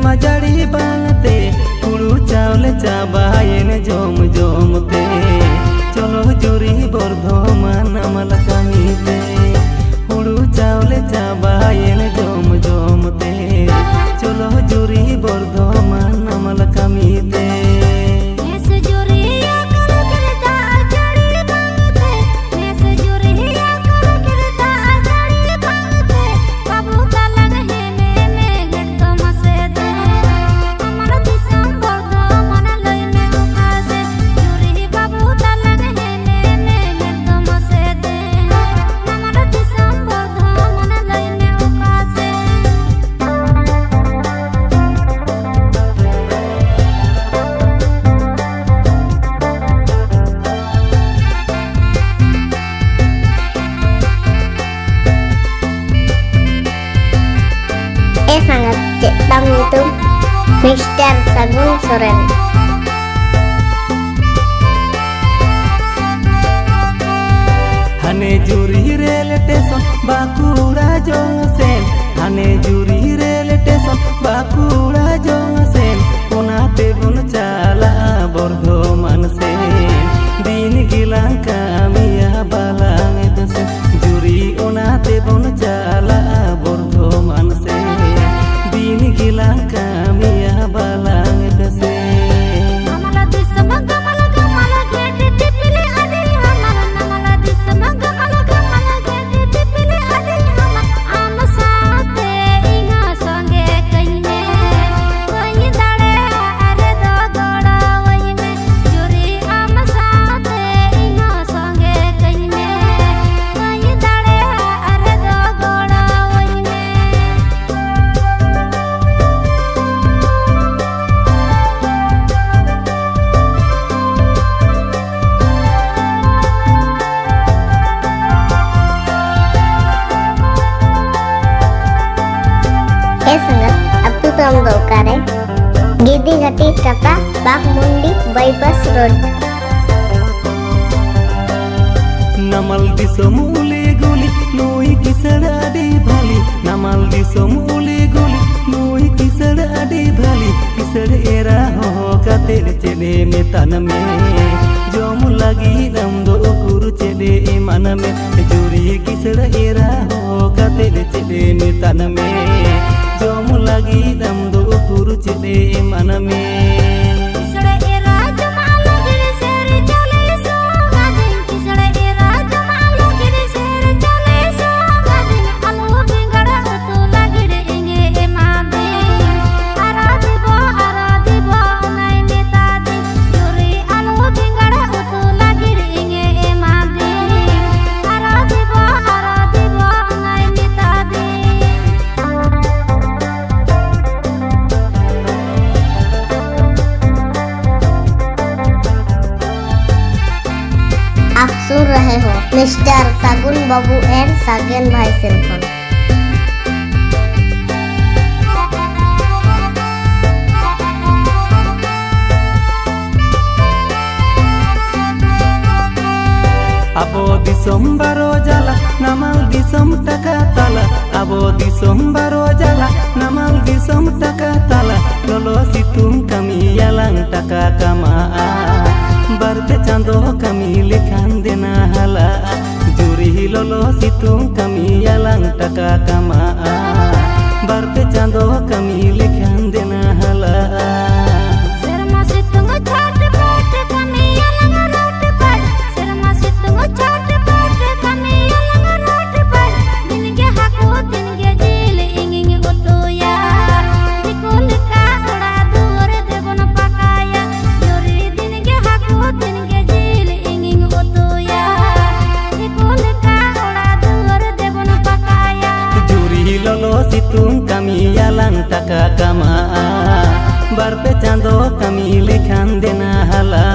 सेरमा जड़ी बांगते हुड़ू चावले चाबायन जोम जोमते चलो जुरी बर्धमान नमल कामीते हुड़ू चावले चाबायन जोम जोमते चलो जुरी बर्धमान नमल कामीते sangat cetang itu Mr. Sagun Soren. हने जुरी रेल स्टेशन बाकुड़ा जंक्शन हने जुरी रेल स्टेशन बाकुड़ा जंक्शन ओनाते बुन चाला बर्धमान से दिन गिलां कामिया बालांग दसे जुरी ओनाते बुन चाला बर्धमान से दिन गिलां कामिया बालांग दसे sangat Abdul Tom Gaukare Gidi Gati Kata Bakmundi Bypass Road नमल दिसोमुले गोली नोई किसड़ आदि भाली नमल दिसोमुले गोली नोई किसड़ आदि भाली किसड़ एरा हो काते चले में तन में जोम लगी दम दो गुरु चले मन में जुरी किसड़ एरा हो काते चले में तन में जोम लगी दम दो गुरु चले मन में आप सुन रहे हो मिस्टर सागुन बाबू एंड सागन भाई सिंफोन। Abo disom baro jala namal disom taka tala abo disom baro jala namal disom taka tala lolo situng kami yalang taka kamaa barte chando kami lekhan dena hala juri lolo situng kami yalang taka kamaa barte chando kami lekhan dena hala situng kami yalang taka kamaa barpe chando kami lekhan dena hala